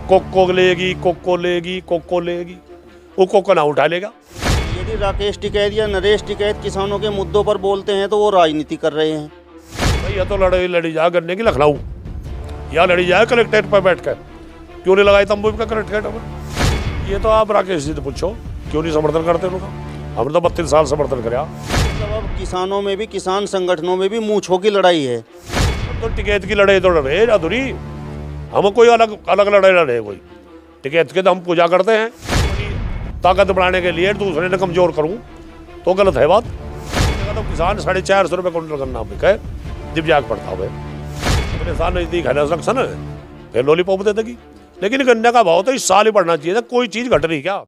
Cocoa लेगी, वो cocoa ना उठा लेगा। यदि राकेश टिकैत या नरेश टिकैत किसानों के मुद्दों पर बोलते हैं तो वो राजनीति कर रहे हैं। भाई या तो लड़ी जाए गन्ने की लखनऊ, या लड़ी जाए कलेक्ट्रेट पर बैठ कर। क्यों नहीं लगाई तंबू का कलेक्ट्रेट में? ये तो आप राकेश जी से पूछो, क्यों नहीं समर्थन करते उनका? हमने तो 32 साल समर्थन कराया। मतलब अब किसानों में भी, किसान संगठनों में भी मूंछों की लड़ाई है। तो टिकैत की लड़ाई तो लड़े अधूरी, हम कोई अलग लड़ाई लड़े। कोई टिकैत के तो हम पूजा करते हैं, ताकत बढ़ाने के लिए दूसरे ने कमजोर करूं तो गलत है बात। तो किसान 450 रुपये कुंटल गन्ना बिके, जब जाग पड़ता हुए अपने साल नजदीक है इलेक्शन है, फिर लॉलीपॉप दे देगी। लेकिन गन्ने का भाव तो इस साल ही बढ़ना चाहिए था, कोई चीज घट रही क्या?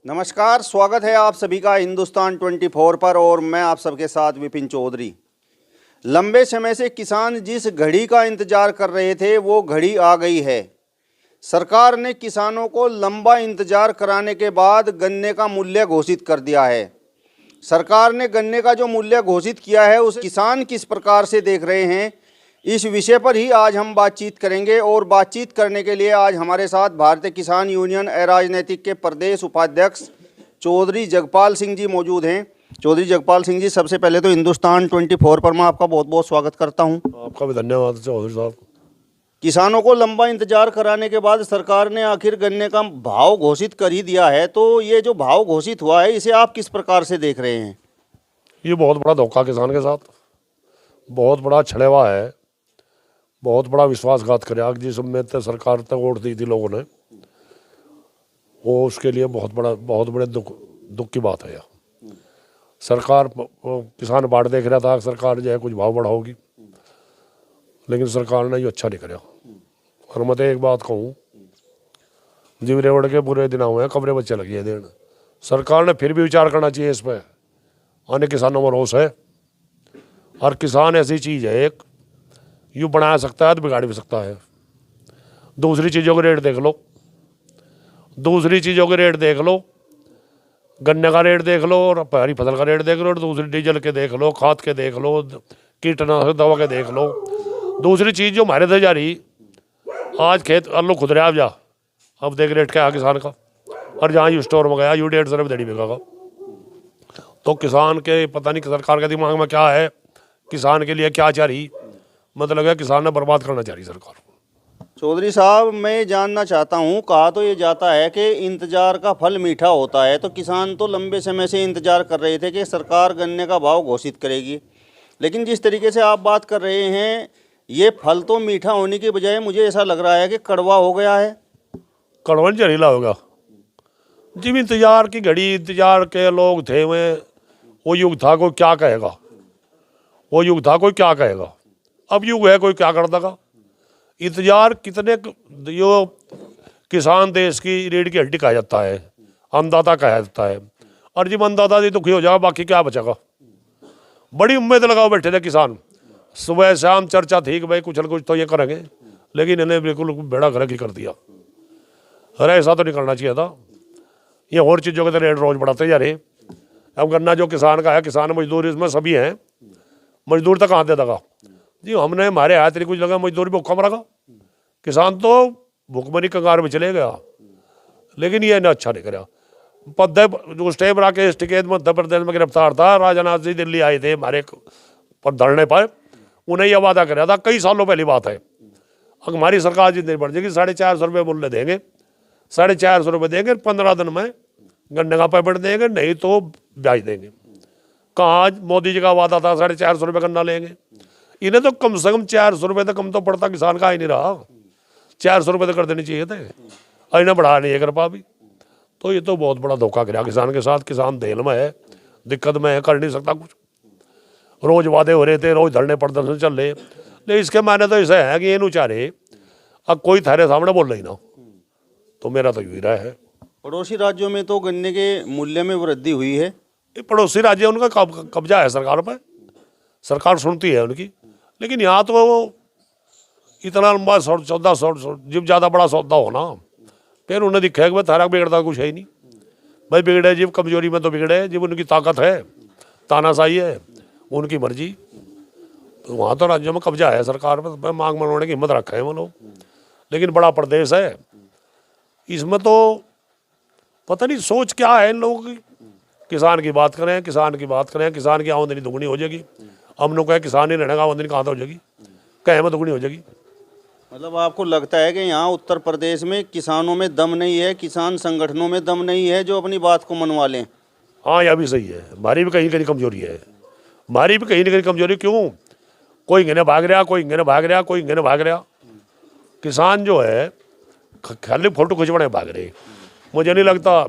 नमस्कार, स्वागत है आप सभी का हिंदुस्तान 24 पर और मैं आप सबके साथ विपिन चौधरी। लंबे समय से किसान जिस घड़ी का इंतजार कर रहे थे वो घड़ी आ गई है। सरकार ने किसानों को लंबा इंतजार कराने के बाद गन्ने का मूल्य घोषित कर दिया है। सरकार ने गन्ने का जो मूल्य घोषित किया है उसे किसान किस प्रकार से देख रहे हैं, इस विषय पर ही आज हम बातचीत करेंगे। और बातचीत करने के लिए आज हमारे साथ भारतीय किसान यूनियन अराजनैतिक के प्रदेश उपाध्यक्ष चौधरी जगपाल सिंह जी मौजूद हैं। चौधरी जगपाल सिंह जी, सबसे पहले तो हिंदुस्तान 24 पर मैं आपका बहुत बहुत स्वागत करता हूं। आपका भी धन्यवाद चौधरी साहब। किसानों को लंबा इंतजार कराने के बाद सरकार ने आखिर गन्ने का भाव घोषित कर ही दिया है, तो ये जो भाव घोषित हुआ है इसे आप किस प्रकार से देख रहे हैं? ये बहुत बड़ा धोखा किसान के साथ, बहुत बड़ा छलेवा है, बहुत बड़ा विश्वासघात कराया जिस उम्मीद से सरकार तक वोट दी थी लोगों ने, वो उसके लिए बहुत बड़े दुख की बात है। सरकार किसान बाट देख रहा था सरकार जो है कुछ भाव बढ़ाओगी, लेकिन सरकार ने ये अच्छा नहीं कराया। और मैं तो एक बात कहूँ, जिम रेवड़ के बुरे दिन हुए हैं, कमरे बच्चे लगी है देन। सरकार ने फिर भी विचार करना चाहिए इस पर। आने किसानों में रोष है, और किसान ऐसी चीज़ है, एक यूँ बना सकता है तो बिगाड़ भी सकता है। दूसरी चीज़ों के रेट देख लो, गन्ने का रेट देख लो, और हरी फसल का रेट देख लो, और दूसरी डीजल के देख लो, खाद के देख लो, कीटनाशक दवा के देख लो। दूसरी चीज़ जो हमारे से जा रही, आज खेत आलू खुद रहा जा, अब देख रेट क्या है किसान का, और जहाँ यू स्टोर में गया यू 150 रुपये दड़ी बिकेगा। तो किसान के पता नहीं सरकार के दिमाग में क्या है, किसान के लिए क्या चाह रही, मतलब है किसान ने बर्बाद करना चाह रही सरकार। चौधरी साहब, मैं जानना चाहता हूँ, कहा तो ये जाता है कि इंतजार का फल मीठा होता है, तो किसान तो लंबे समय से इंतजार कर रहे थे कि सरकार गन्ने का भाव घोषित करेगी, लेकिन जिस तरीके से आप बात कर रहे हैं ये फल तो मीठा होने के बजाय मुझे ऐसा लग रहा है कि कड़वा हो गया है। कड़वा जहरीला होगा। जिस इंतजार की घड़ी, इंतजार के लोग थे वो युग था, कोई क्या कहेगा। अब युग है, कोई क्या कर देगा। इंतजार कितने जो किसान देश की रीढ़ की हड्डी कहा जाता है, अन्नदाता कहा जाता है, और जब अन्नदाता जी दुखी हो जाएगा बाकी क्या बचेगा। बड़ी उम्मीद लगाओ बैठे थे किसान, सुबह शाम चर्चा थी कि भाई कुछ न कुछ तो ये करेंगे, लेकिन इन्हें बिल्कुल बेड़ा गर्क ही कर दिया। अरे ऐसा तो नहीं करना चाहिए था। ये और चीज़ों के तो रेट रोज बढ़ाते जा रहे। अब गन्ना जो किसान का है, किसान मजदूर इसमें सभी हैं, मजदूर तक कहाँ दे देगा जी। हमने हमारे हाथ नहीं कुछ लगा, मजदूर भी भूखा मरेगा, किसान तो भूखमरी कगार में चले गया। लेकिन ये अच्छा नहीं कराया। उस टाइम राकेश टिकैत मध्य प्रदेश में गिरफ्तार था, राजनाथ जी दिल्ली आए थे हमारे पर धरने पर, उन्हें यह वादा कराया था, कई सालों पहली बात है, हमारी सरकार जितनी बढ़ जाएगी 450 रुपये मूल्य देंगे, 450 रुपये देंगे, 15 दिन में गन्ने का पेमेंट देंगे, नहीं तो ब्याज देंगे। कहाँ मोदी जी का वादा था 450 रुपये गन्ना लेंगे। इन्हें तो कम से कम 400 रुपये तो कम तो पड़ता किसान का ही नहीं रहा, 400 रुपये तो कर देने चाहिए थे, और इन्हें बढ़ा नहीं है कर पा भी। तो ये तो बहुत बड़ा धोखा गिरा किसान के साथ। किसान जेल में है, दिक्कत में है, कर नहीं सकता कुछ। रोज वादे हो रहे थे, रोज धरने प्रदर्शन चल रहे, लेकिन इसके मायने तो ऐसा है कि ये चाहे अब कोई थारे सामने बोल रही ना, तो मेरा तो यही राय है। पड़ोसी राज्यों में तो गन्ने के मूल्य में वृद्धि हुई है। ये पड़ोसी राज्य उनका कब्जा है सरकार पर, सरकार सुनती है उनकी, लेकिन यहाँ तो इतना लंबा 1400 जब ज़्यादा बड़ा सौदा हो ना, फिर उन्हें दिखा कि भाई थारा बिगड़ता कुछ है ही नहीं। भाई बिगड़े जीव कमजोरी में तो बिगड़े, जीव उनकी ताकत है, तानाशाही है, उनकी मर्जी। तो वहाँ तो राज्यों में कब्जा है सरकार पर, मांग मनवाने की हिम्मत रखा है वो लोग। लेकिन बड़ा प्रदेश है, इसमें तो पता नहीं सोच क्या है इन लोगों की। किसान की बात करें, किसान की बात करें, किसान की आमदनी दुगनी हो जाएगी। हम लोग कहें किसान ही रहने का, आमदनी कहाँ से हो जाएगी, कहें में दुगनी हो जाएगी। मतलब आपको लगता है कि यहाँ उत्तर प्रदेश में किसानों में दम नहीं है, किसान संगठनों में दम नहीं है जो अपनी बात को मनवा लें? हाँ, यह भी सही है, हमारी भी कहीं कहीं कमजोरी है, हमारी भी कहीं ना कहीं कमजोरी। क्यों? कोई इंगने भाग रहा, कोई इंगने भाग रहा, कोई इंगने भाग रहा। किसान जो है खाली फोटो खिंचवाने भाग रहे। मुझे नहीं लगता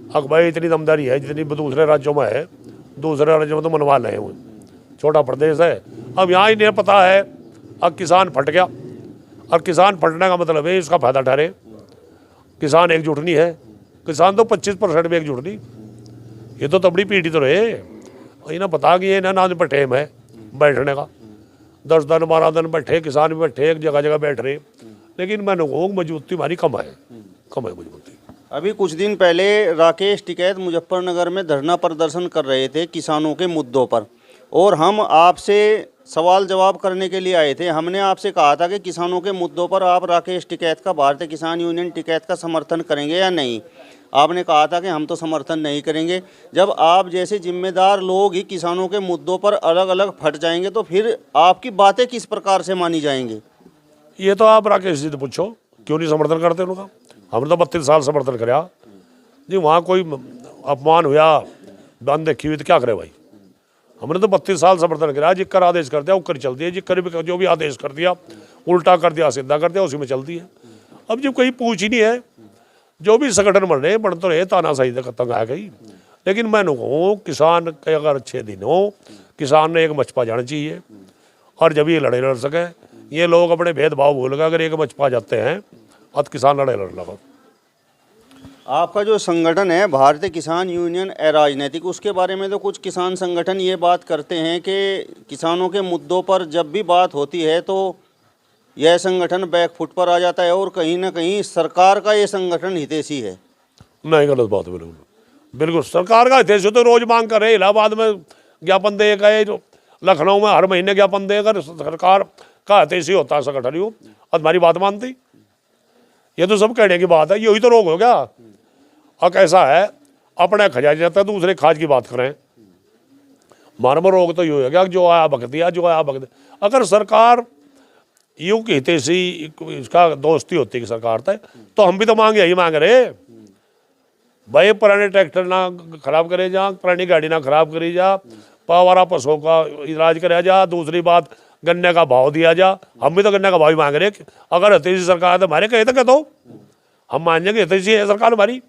अब भाई इतनी दमदारी है जितनी दूसरे राज्यों में है। दूसरे राज्यों में तो मनवा रहे हैं, छोटा प्रदेश है। अब यहाँ ही नहीं पता है, अब किसान फट गया। और किसान फटने का मतलब है इसका फायदा ठहरे। किसान एकजुट नहीं है, किसान तो 25% भी एकजुट नहीं। ये तो तबड़ी पीढ़ी तो रहे, इन्हें पता कि ये ना पर टाइम है बैठने का। 10 दिन 12 दिन बैठे, किसान भी बैठे, एक जगह जगह बैठ रहे। लेकिन मैंने कहूँ मजबूती हमारी कम है मजबूती। अभी कुछ दिन पहले राकेश टिकैत मुजफ्फरनगर में धरना प्रदर्शन कर रहे थे किसानों के मुद्दों पर, और हम आपसे सवाल जवाब करने के लिए आए थे। हमने आपसे कहा था कि किसानों के मुद्दों पर आप राकेश टिकैत का, भारतीय किसान यूनियन टिकैत का समर्थन करेंगे या नहीं। आपने कहा था कि हम तो समर्थन नहीं करेंगे। जब आप जैसे जिम्मेदार लोग ही किसानों के मुद्दों पर अलग अलग फट जाएंगे तो फिर आपकी बातें किस प्रकार से मानी जाएंगी? ये तो आप राकेश जी से पूछो, क्यों नहीं समर्थन करते उनका। हमने तो 32 साल समर्थन कराया जी। वहाँ कोई अपमान हुआ, बंद देखी हुई तो क्या करे भाई। हमने तो 32 साल समर्थन कराया। जिक्कर आदेश कर दिया उक्कर चलती है, जिक्कर भी जो भी आदेश कर दिया उल्टा कर दिया सीधा कर दिया, उसी में चलती है। अब जब कहीं पूछ ही नहीं है, जो भी संगठन बन रहे बन तो रहे, तानाशाही तक आ गई। लेकिन मैंने कहूँ किसान के अगर अच्छे दिन हो, किसान ने एक मच पा जाना चाहिए, और जब ये लड़ सके। ये लोग अपने भेदभाव भूल गए, अगर एक मच पा जाते हैं अब किसान लड़ लगा। आपका जो संगठन है भारतीय किसान यूनियन अराजनैतिक, उसके बारे में तो कुछ किसान संगठन ये बात करते हैं कि किसानों के मुद्दों पर जब भी बात होती है तो यह संगठन बैकफुट पर आ जाता है और कहीं ना कहीं सरकार का ये संगठन हितैषी है। नहीं, गलत बात है बिल्कुल। बिल्कुल सरकार का हितैषी तो रोज मांग कर रहे। इलाहाबाद में ज्ञापन दे गए, जो लखनऊ में हर महीने ज्ञापन देकर सरकार का हितैषी होता है संगठन। यूँ हमारी बात मानती, ये तो सब कहने की बात है। यही तो रोग हो गया। अब कैसा है, अपने खजाने जाता है, दूसरे खाज की बात करें। मानव रोग तो यही हो गया, जो आया भग दिया, जो आया भग दिया। अगर सरकार यूँ की हितैषी इसका दोस्ती होती है सरकार तक, तो हम भी तो मांग यही मांग रहे भाई। पुराने ट्रैक्टर ना खराब करे जा, पुरानी गाड़ी ना खराब करी जा, पावारा पशुओं का इलाज कराया जा। दूसरी बात, गन्ने का भाव दिया जा। हम भी तो गन्ने का भाव ही मांग रहे। अगर हितैषी सरकार तो हमारे कहे तो कह दो, हम मान जाएंगे हितैषी है सरकार हमारी।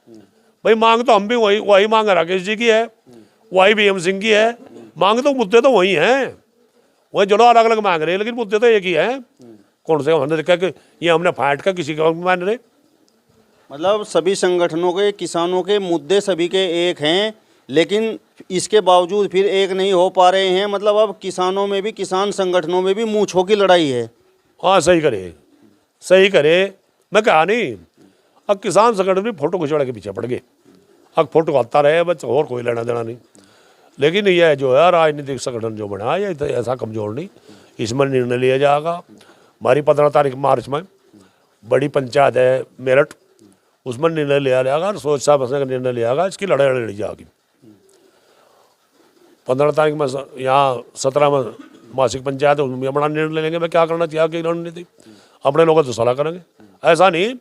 भाई मांग तो हम भी वही मांग राकेश जी की है, वही भीम सिंह की है। मांग तो मुद्दे तो वही हैं, वही चलो अलग अलग मांग रहे हैं, लेकिन मुद्दे तो एक ही हैं। कौन से हमने देखा कि ये हमने फाइट का किसी का मान रहे। मतलब सभी संगठनों के किसानों के मुद्दे सभी के एक हैं, लेकिन इसके बावजूद फिर एक नहीं हो पा रहे हैं। मतलब अब किसानों में भी, किसान संगठनों में भी मूंछों की लड़ाई है। हाँ, सही करे। मैं कहा नहीं, अब किसान संगठन भी फोटो खिंचवाने के पीछे पड़ गए। अब फोटो आता रहे बस, और कोई लेना देना नहीं। लेकिन यह जो है राजनीतिक संगठन जो बना है, ये ऐसा कमजोर नहीं। इसमें निर्णय लिया जाएगा। हमारी 15 तारीख मार्च में बड़ी पंचायत है मेरठ, उसमें निर्णय लिया जाएगा। सोच साहब का निर्णय लिया जाएगा, इसकी लड़ाई लड़ी जाएगी। 15 तारीख में यहाँ 17 में मासिक पंचायत है, उसमें बड़ा निर्णय लेंगे। मैं क्या करना चाहिए कि रणनीति अपने लोगों से सलाह करेंगे। ऐसा नहीं,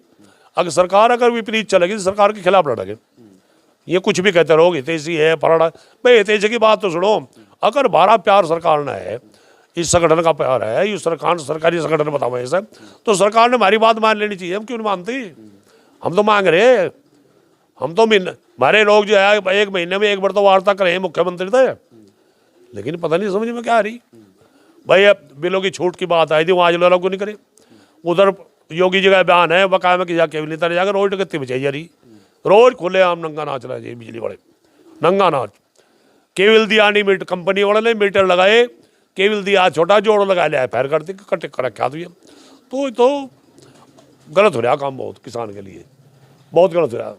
अगर सरकार अगर विपरीत चलेगी तो सरकार के खिलाफ लड़ेंगे। ये कुछ भी कहते रहोगे हितैषी है फलाना, भाई हितैषी की बात तो सुनो। अगर हमारा प्यार सरकार ने है, इस संगठन का प्यार है, ये सरकारी संगठन बताओ ऐसा, तो सरकार ने हमारी बात मान लेनी चाहिए। हम क्यों नहीं मानती? हम तो मांग रहे, हम तो हमारे लोग जो है 1 महीने में 1 बार तो वार्ता करें मुख्यमंत्री से, लेकिन पता नहीं समझ में क्या आ रही। भाई अब बिलों की छूट की बात आई थी, वहाँ आज लोग को नहीं करे। उधर योगी जी का बयान है, बकाया में किसी केवल नहीं जाकर रोज टकती बचाई जा रही। रोज खुले आम नंगा नाच रहा है बिजली वाले, नंगा नाच। केवल दिया नहीं, मीटर कंपनी वाले ने मीटर लगाए, केवल दिया छोटा जोड़ लगा लिया, फैर करती कट कर रखा। तो गलत हो रहा काम, बहुत किसान के लिए बहुत गलत हो रहा।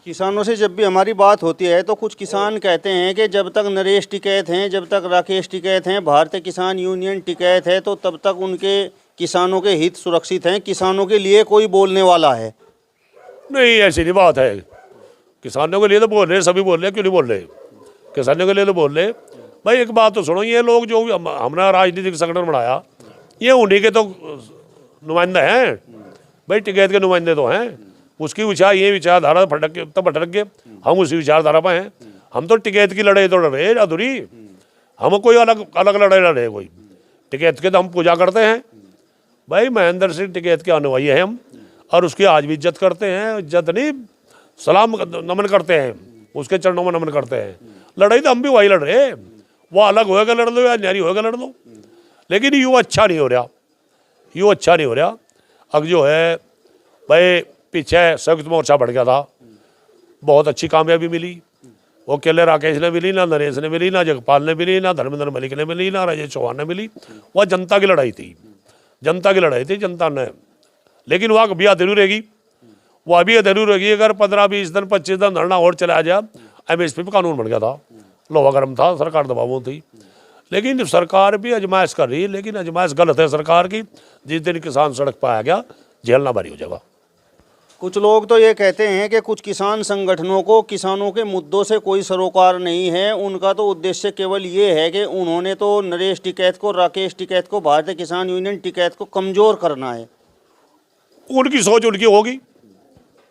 किसानों से जब भी हमारी बात होती है तो कुछ किसान कहते हैं कि जब तक नरेश टिकैत हैं, जब तक राकेश टिकैत हैं, भारतीय किसान यूनियन टिकैत है, तो तब तक उनके किसानों के हित सुरक्षित हैं, किसानों के लिए कोई बोलने वाला है? नहीं, ऐसी नहीं बात है। किसानों के लिए तो बोल रहे, सभी बोल रहे, क्यों नहीं बोल रहे? किसानों के लिए तो बोल रहे। भाई एक बात तो सुनो, ये लोग जो हमारा राजनीतिक संगठन बनाया, ये उन्हीं के तो नुमाइंदे हैं भाई, टिकैत के नुमाइंदे तो हैं। उसकी ये विचारधारा भटक के तब भटक गए, हम उसी विचारधारा पर हैं। हम तो टिकैत की लड़ाई तो लड़ रहे अधूरी, हम कोई अलग अलग लड़ाई लड़ रहे। कोई टिकैत के तो हम पूजा करते हैं भाई, महेंद्र सिंह टिकैत के अनुयायी हैं हम, और उसकी आज भी इज्जत करते हैं। इज्जत नहीं, सलाम नमन करते हैं, उसके चरणों में नमन करते हैं। लड़ाई तो हम भी वही लड़ रहे, वो अलग होएगा लड़ लो या न्यारी होएगा लड़ लो, लेकिन यूँ अच्छा नहीं हो रहा, यूँ अच्छा नहीं हो रहा। अब जो है भाई, पीछे संयुक्त मोर्चा बढ़ गया था, बहुत अच्छी कामयाबी मिली। वो अकेले राकेश ने मिली, ना नरेश ने मिली, ना जगपाल ने मिली, ना धर्मेंद्र मलिक ने मिली, ना राजेश चौहान ने मिली। वह जनता की लड़ाई थी, जनता की लड़ाई थी, जनता ने। लेकिन वह अभी अधूरी रहेगी, वो अभी अधूरी रहेगी। अगर 15-20 दिन 25 दिन धरना और चला जाए। MSP पर कानून बन गया था, लोहा गर्म था, सरकार दबावों थी, लेकिन सरकार भी अजमाइश कर रही है। लेकिन अजमाइश गलत है सरकार की। जिस दिन किसान सड़क पर आ गया, झेलना भारी हो जाएगा। कुछ लोग तो ये कहते हैं कि कुछ किसान संगठनों को किसानों के मुद्दों से कोई सरोकार नहीं है, उनका तो उद्देश्य केवल ये है कि उन्होंने तो नरेश टिकैत को, राकेश टिकैत को, भारतीय किसान यूनियन टिकैत को कमज़ोर करना है। उनकी सोच उनकी होगी,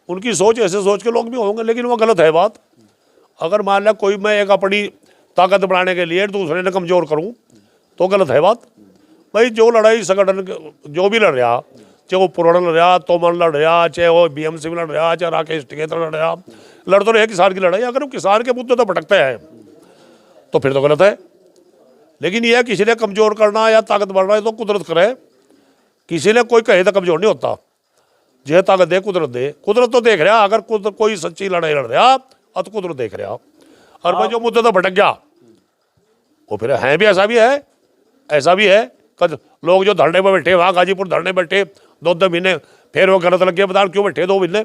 उनकी सोच, ऐसे सोच के लोग भी होंगे, लेकिन वो गलत है बात। अगर मान लिया कोई मैं एक अपनी ताकत बढ़ाने के लिए दूसरे ने कमज़ोर करूं तो गलत है बात। भाई जो लड़ाई संगठन जो भी लड़ रहा, चाहे वो पुराना लड़ रहा, तोमर लड़ रहा, चाहे वो BMC में लड़ रहा, चाहे राकेश टिकैत लड़ रहा, लड़ तो रहे किसान की लड़ाई। अगर वो किसान के मुद्दे तो भटकते हैं तो फिर तो गलत है। लेकिन यह किसी ने कमज़ोर करना या ताकत बढ़ना है तो कुदरत करे, किसी ने कोई कहे तो कमज़ोर नहीं होता। जे ताकत दे कुदरत दे, कुदरत तो देख रहा। अगर कोई सच्ची लड़ाई लड़ रहा और तो कुदरत देख रहा। और भाई जो मुद्दे तो भटक गया, वो फिर है भी, ऐसा भी है, ऐसा भी है। कद लोग जो धरने पर बैठे, वहाँ गाजीपुर धरने बैठे 2-2 महीने, फिर वो गलत लग गया। बता क्यों बैठे 2 महीने?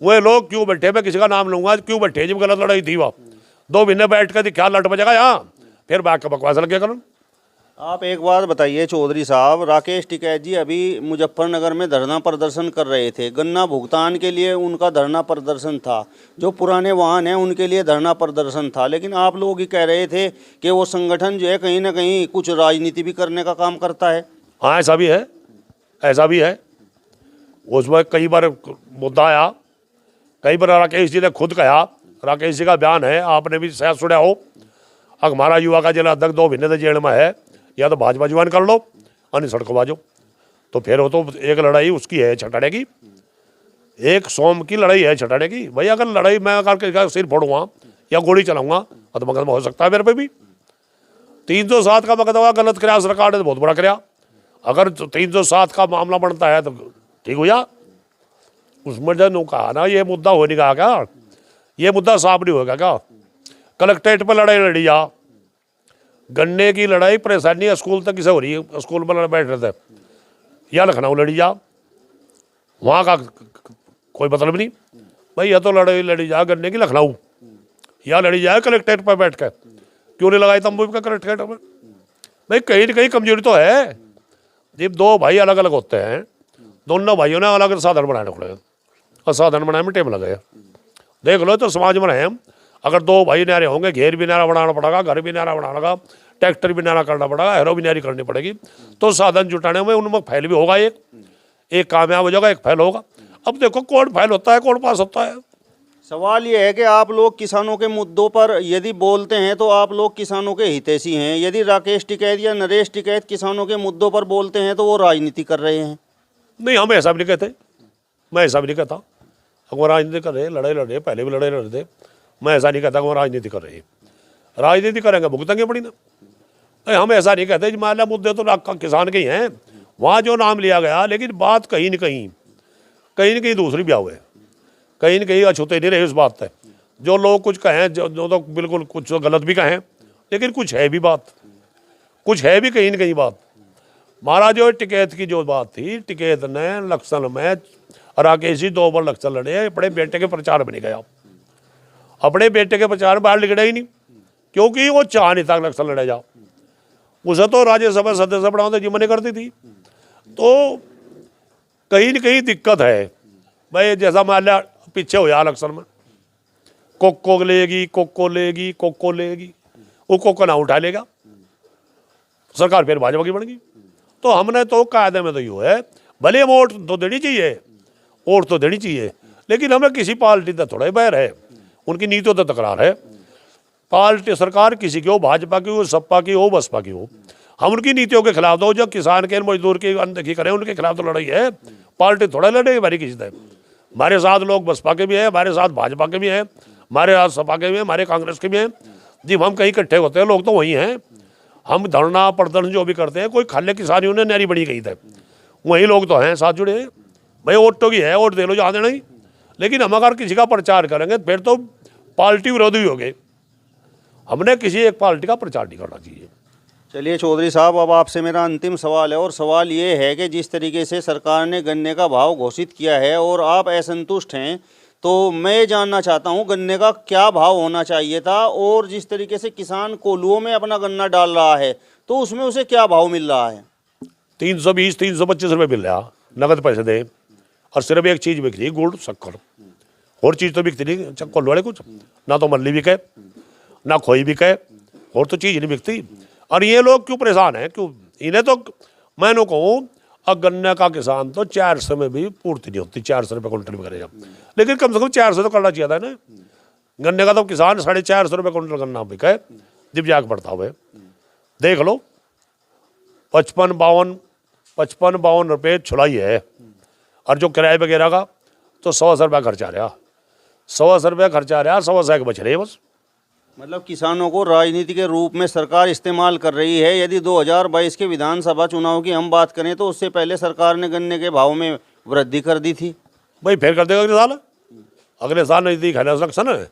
वो लोग क्यों बैठे, मैं किसी का नाम लूंगा, क्यों बैठे जब गलत लड़ाई थी? वह 2 महीने बैठ कर क्या लट बजेगा यहाँ, फिर बाग का बकवास लग गया करण। आप एक बात बताइए चौधरी साहब, राकेश टिकैत जी अभी मुजफ्फरनगर में धरना प्रदर्शन कर रहे थे। गन्ना भुगतान के लिए उनका धरना प्रदर्शन था, जो पुराने वाहन हैं उनके लिए धरना प्रदर्शन था। लेकिन आप लोग ही कह रहे थे कि वो संगठन जो है कहीं ना कहीं कुछ राजनीति भी करने का काम करता है। हाँ, ऐसा भी है, ऐसा भी है। उसमें कई बार मुद्दा आया, कई बार राकेश जी ने खुद कहा, राकेश जी का बयान है, आपने भी शायद सुना हो। हमारा युवा का जिला अध्यक्ष 2 महीने से जेल में है, या तो भाजपा ज्वाइन कर लो अन्य सड़कों बाजो। तो फिर वो तो एक लड़ाई उसकी है छटाने की, एक सोम की लड़ाई है छटाने की। भाई अगर लड़ाई मैं अगर सिर फोड़ूंगा या गोली चलाऊंगा तो मुकदमा हो सकता है मेरे पे भी। 307 का मुकदमा गलत कराया सरकार ने तो बहुत बड़ा कराया। अगर 307 का मामला बनता है तो ठीक हो जा। उसमें जो कहा ना, ये मुद्दा हो नहीं कहा क्या, ये मुद्दा साफ नहीं होगा क्या? कलेक्ट्रेट पर लड़ाई लड़ी जा, गन्ने की लड़ाई परेशानी स्कूल तक किसे हो रही है, स्कूल में बैठ रहे थे, या लखनऊ लड़ी जा, वहाँ का कोई मतलब नहीं। भाई या तो लड़ाई लड़ी जा गन्ने की लखनऊ, या लड़ी जाए कलेक्ट्रेट पर बैठ कर। क्यों नहीं लगाई तंबू का कलेक्ट्रेट में? भाई कहीं ना कहीं कमजोरी तो है। जब 2 भाई अलग अलग होते हैं, दोनों भाइयों ने अलग अलग साधन बनाने पड़े, और साधन बनाने में टाइम लगे। देख लो तो समाज में रहे हम, अगर 2 भाई न्यारे होंगे, घेर भी न्यारा बनाना पड़ेगा, घर भी न्यारा बनाना पड़ेगा, ट्रैक्टर भी न्यारा करना पड़ेगा, हैरो भी न्यारी करनी पड़ेगी, तो साधन जुटाने में उनमें फैल भी होगा। एक कामयाब हो जाएगा, एक फैल होगा। अब देखो कौन फैल होता है, कौन पास होता है। सवाल ये है कि आप लोग किसानों के मुद्दों पर यदि बोलते हैं तो आप लोग किसानों के हितैषी हैं, यदि राकेश टिकैत या नरेश टिकैत किसानों के मुद्दों पर बोलते हैं तो वो राजनीति कर रहे हैं। नहीं, हम ऐसा भी नहीं कहते, मैं ऐसा भी नहीं कहता। अगर राजनीति कर रहे, लड़ाई लड़ रहे, पहले भी लड़ाई लड़ रहे थे, मैं ऐसा नहीं कहता कि वो राजनीति कर रहे हैं। राजनीति करेंगे भुगतेंगे पड़ी ना। हम ऐसा नहीं कहते मान लिया मुद्दे तो किसान के ही हैं, वहाँ जो नाम लिया गया, लेकिन बात कहीं न कहीं दूसरी भी हुए, कहीं न कहीं अछूते नहीं रहे उस बात पे। जो लोग कुछ कहें, जो तो बिल्कुल कुछ गलत भी कहें, लेकिन कुछ है भी बात, कुछ है भी कहीं न कहीं बात। महाराज जो टिकैत की जो बात थी, टिकैत ने लक्षण में राकेश जी 2 बार लक्षण लड़े, अपने बेटे के प्रचार में नहीं गया, अपने बेटे के प्रचार में बाहर निकला ही नहीं, क्योंकि वो चाह नहीं था लक्षण लड़े जा। उसे तो राज्यसभा सदस्य बनाने की मना करती थी। तो कहीं न कहीं दिक्कत है भाई। जैसा मान लिया पीछे हो इलेक्शन में कोको लेगी, वो कोको ना उठा लेगा, सरकार फिर भाजपा की बनेगी। तो हमने तो कायदे में तो यो है, भले वोट तो देनी चाहिए, वोट तो देनी चाहिए, लेकिन हमें किसी पार्टी से थोड़ा ही बैर है, उनकी नीतियों से तकरार है। पार्टी सरकार किसी की हो, भाजपा की हो, सपा की हो, बसपा की हो, हम उनकी नीतियों के खिलाफ तो जो किसान के मजदूर की अनदेखी करें उनके खिलाफ तो लड़ाई है। पार्टी थोड़ा लड़ेगी हमारी किसी से। हमारे साथ लोग बसपा के भी हैं, हमारे साथ भाजपा के भी हैं, हमारे साथ सपा के भी हैं, हमारे कांग्रेस के भी हैं। जी हम कहीं इकट्ठे होते हैं, लोग तो वही हैं। हम धरना प्रदर्शन जो भी करते हैं, कोई खाले किसानियों ने नारी बड़ी गई थे, वही लोग तो हैं साथ जुड़े हैं। भाई वोट तो की है, वोट दे लो जहाँ देना ही, लेकिन हम अगर किसी का प्रचार करेंगे फिर तो पार्टी विरोधी हो गए। हमने किसी एक पार्टी का प्रचार नहीं करना चाहिए। चलिए चौधरी साहब, अब आपसे मेरा अंतिम सवाल है, और सवाल ये है कि जिस तरीके से सरकार ने गन्ने का भाव घोषित किया है और आप असंतुष्ट हैं, तो मैं ये जानना चाहता हूँ गन्ने का क्या भाव होना चाहिए था, और जिस तरीके से किसान कोल्हुओं में अपना गन्ना डाल रहा है तो उसमें उसे क्या भाव मिल रहा है? 320 325 रुपये मिल रहा नगद पैसे दे, और सिर्फ एक चीज़ बिक रही, गुड़ शक्कर, और चीज़ तो बिकती नहीं कोल्हू वाले कुछ, ना तो मल्ली बिके ना खोई बिके, और तो चीज़ नहीं बिकती। और ये लोग क्यों परेशान हैं, क्यों? इन्हें तो मैंने कहूँ अब गन्ने का किसान तो 400 में भी पूर्ति नहीं होती, 400 रुपये क्विंटल में करेगा, लेकिन कम से कम 400 तो करना चाहिए था ना। गन्ने का तो किसान 450 रुपये क्विंटल गन्ना बिका है, दिव्यांग पड़ता हुए देख लो। 55-52 रुपये छुलाई है, और जो किराए वगैरह का तो 100 रुपया खर्चा रहा, 100 रुपया खर्चा रहा, 100 के बच रहे बस। मतलब किसानों को राजनीति के रूप में सरकार इस्तेमाल कर रही है। यदि 2022 के विधानसभा चुनाव की हम बात करें तो उससे पहले सरकार ने गन्ने के भाव में वृद्धि कर दी थी। भाई फिर कर देगा अगले साल नजदीक है ना इलेक्शन है,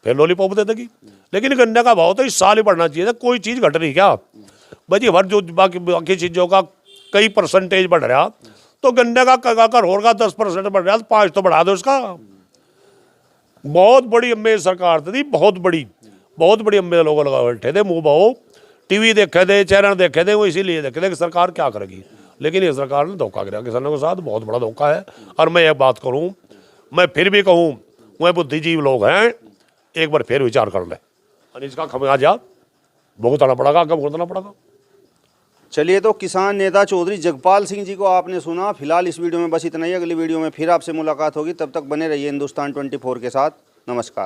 फिर लॉलीपॉप दे देगी। लेकिन गन्ने का भाव तो इस साल ही बढ़ना चाहिए था, कोई चीज़ घट रही क्या भाई? हर जो बाकी चीज़ों का कई परसेंटेज बढ़ रहा, तो गन्ने का करोड़ का 10% बढ़ रहा, तो 5 तो बढ़ा दो उसका। बहुत बड़ी अम्बे सरकार थी, बहुत बड़ी अम्बे लोग लगा बैठे थे, मुँह बहो टीवी देखे थे, चैनल देखे थे, वो इसीलिए देखे थे कि सरकार क्या करेगी। लेकिन ये सरकार ने धोखा किया किसानों के साथ, बहुत बड़ा धोखा है। और मैं एक बात करूँ, मैं फिर भी कहूँ, वह बुद्धिजीवी लोग हैं, एक बार फिर विचार कर ले, और इसका खमियाजा भुगतना पड़ेगा, कब भुगतना पड़ेगा। चलिए, तो किसान नेता चौधरी जगपाल सिंह जी को आपने सुना। फिलहाल इस वीडियो में बस इतना ही, अगली वीडियो में फिर आपसे मुलाकात होगी। तब तक बने रहिए हिंदुस्तान 24 के साथ। नमस्कार।